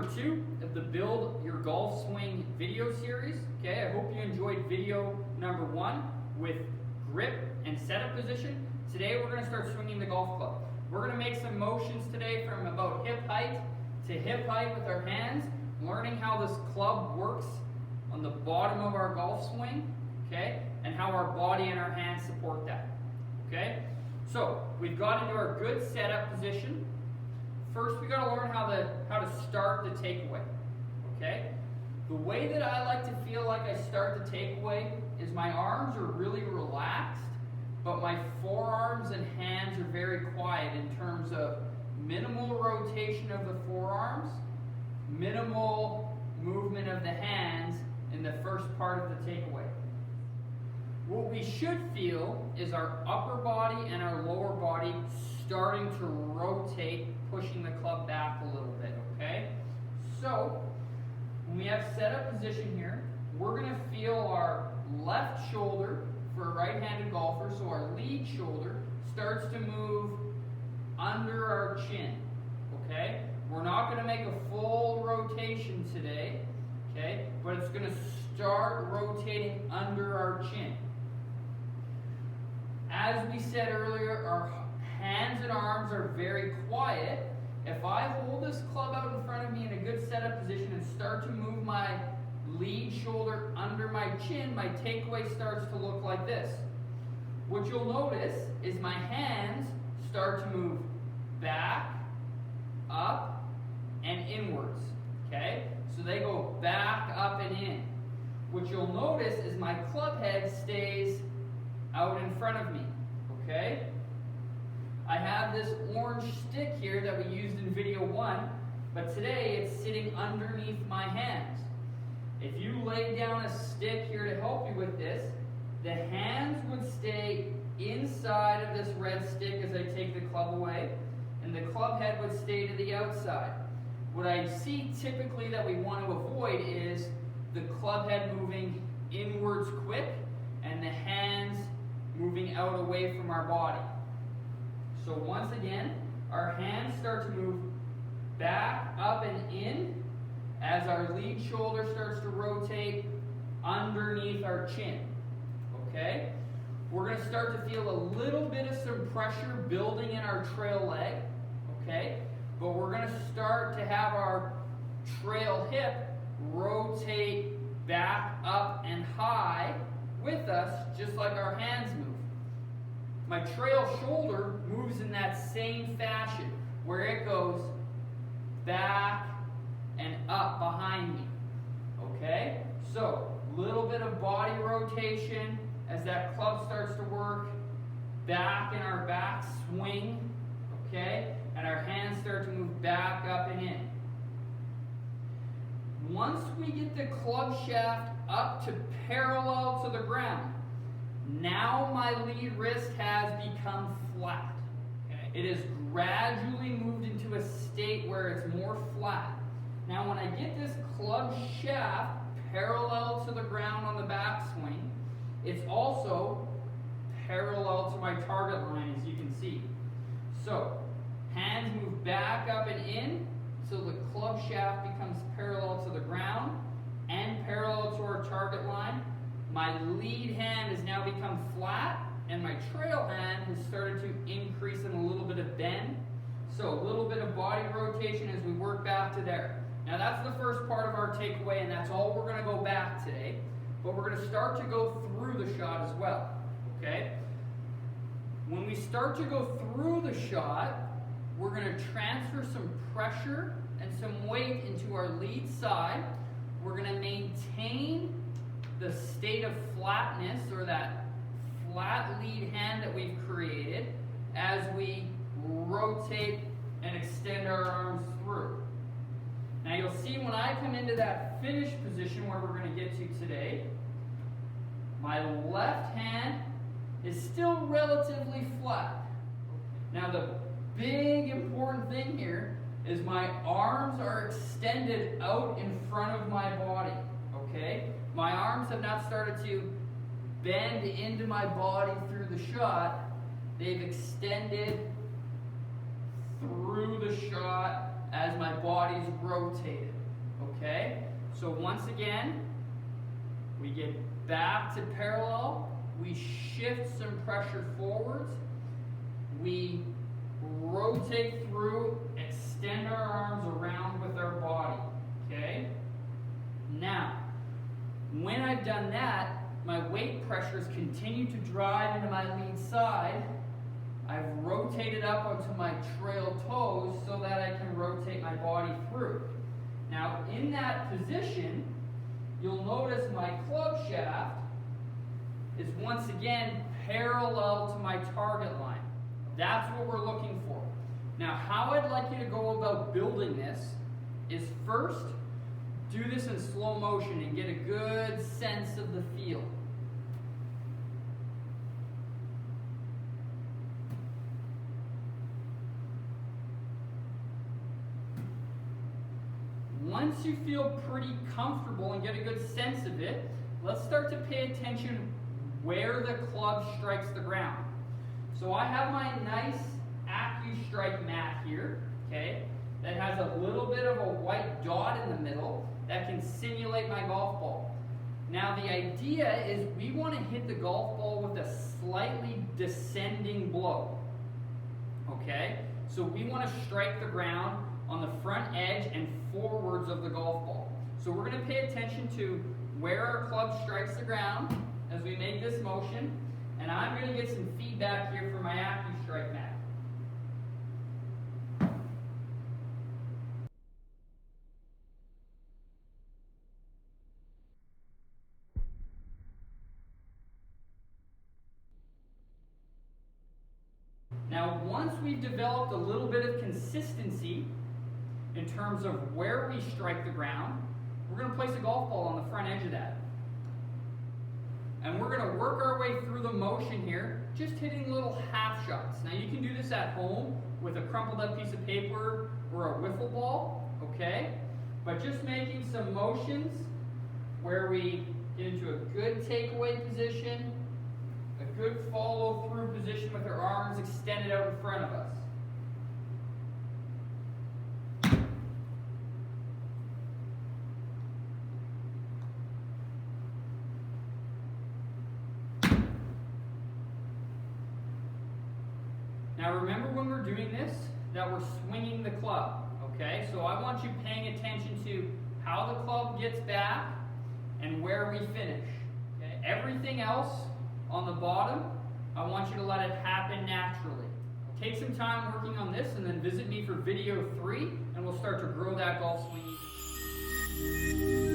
number 2 of the Build Your Golf Swing video series. Okay, I hope you enjoyed video number 1 with grip and setup position. Today we're going to start swinging the golf club. We're going to make some motions today from about hip height to hip height with our hands, learning how this club works on the bottom of our golf swing, okay, and how our body and our hands support that. Okay, so we've got into our good setup position. First, we got to learn how to start the takeaway. Okay, the way that I like to feel like I start the takeaway is my arms are really relaxed, but my forearms and hands are very quiet in terms of minimal rotation of the forearms, minimal movement of the hands in the first part of the takeaway. What we should feel is our upper body and our lower body starting to rotate, pushing the club back a little bit, okay? So, when we have setup position here, we're going to feel our left shoulder for a right-handed golfer, so our lead shoulder starts to move under our chin, okay? We're not going to make a full rotation today, okay? But it's going to start rotating under our chin. As we said earlier, our hands and arms are very quiet. If I hold this club out in front of me in a good setup position and start to move my lead shoulder under my chin, my takeaway starts to look like this. What you'll notice is my hands start to move back, up, and inwards. Okay? So they go back, up, and in. What you'll notice is my club head stays out in front of me. Okay? I have this orange stick here that we used in video 1, but today it's sitting underneath my hands. If you lay down a stick here to help you with this, the hands would stay inside of this red stick as I take the club away, and the club head would stay to the outside. What I see typically that we want to avoid is the club head moving inwards quick and the hands moving out away from our body. So once again, our hands start to move back, up, and in as our lead shoulder starts to rotate underneath our chin. Okay? We're going to start to feel a little bit of some pressure building in our trail leg. Okay? But we're going to start to have our trail hip rotate back, up, and high with us, just like our hands move. My trail shoulder moves in that same fashion, where it goes back and up behind me. Okay? So, little bit of body rotation as that club starts to work, back in our back swing, okay? And our hands start to move back, up, and in. Once we get the club shaft up to parallel to the ground, now my lead wrist has become flat. Okay? It has gradually moved into a state where it's more flat. Now when I get this club shaft parallel to the ground on the backswing, it's also parallel to my target line, as you can see. So, hands move back, up, and in, so the club shaft becomes parallel to the ground and parallel to our target line. My lead hand has now become flat, and my trail hand has started to increase in a little bit of bend. So a little bit of body rotation as we work back to there. Now that's the first part of our takeaway, and that's all we're going to go back today. But we're going to start to go through the shot as well. Okay? When we start to go through the shot, we're going to transfer some pressure and some weight into our lead side. We're going to maintain the state of flatness, or that flat lead hand that we've created, as we rotate and extend our arms through. Now you'll see when I come into that finish position where we're going to get to today, my left hand is still relatively flat. Now the big important thing here is my arms are extended out in front of my body. Okay? My arms have not started to bend into my body through the shot. They've extended through the shot as my body's rotated. okay? So once again, we get back to parallel, we shift some pressure forwards, we rotate through, extend our arms around with our body, okay? Now, when I've done that, my weight pressures continue to drive into my lead side. I've rotated up onto my trail toes so that I can rotate my body through. Now, in that position, you'll notice my club shaft is once again parallel to my target line. That's what we're looking for. Now, how I'd like you to go about building this is first, do this in slow motion and get a good sense of the feel. Once you feel pretty comfortable and get a good sense of it, let's start to pay attention where the club strikes the ground. So I have my nice AccuStrike mat here, okay, that has a little bit of a white dot in the middle that can simulate my golf ball. Now the idea is we want to hit the golf ball with a slightly descending blow, okay? So we want to strike the ground on the front edge and forwards of the golf ball. So we're going to pay attention to where our club strikes the ground as we make this motion, and I'm going to get some feedback here from my AccuStrike mat. Now, once we've developed a little bit of consistency in terms of where we strike the ground, we're going to place a golf ball on the front edge of that. And we're going to work our way through the motion here, just hitting little half shots. Now, you can do this at home with a crumpled up piece of paper or a wiffle ball, okay? But just making some motions where we get into a good takeaway position, a good follow through position with our arms extended out in front of us. Now remember when we're doing this, that we're swinging the club, okay? So I want you paying attention to how the club gets back and where we finish, okay? Everything else on the bottom, I want you to let it happen naturally. Take some time working on this and then visit me for video 3 and we'll start to grow that golf swing.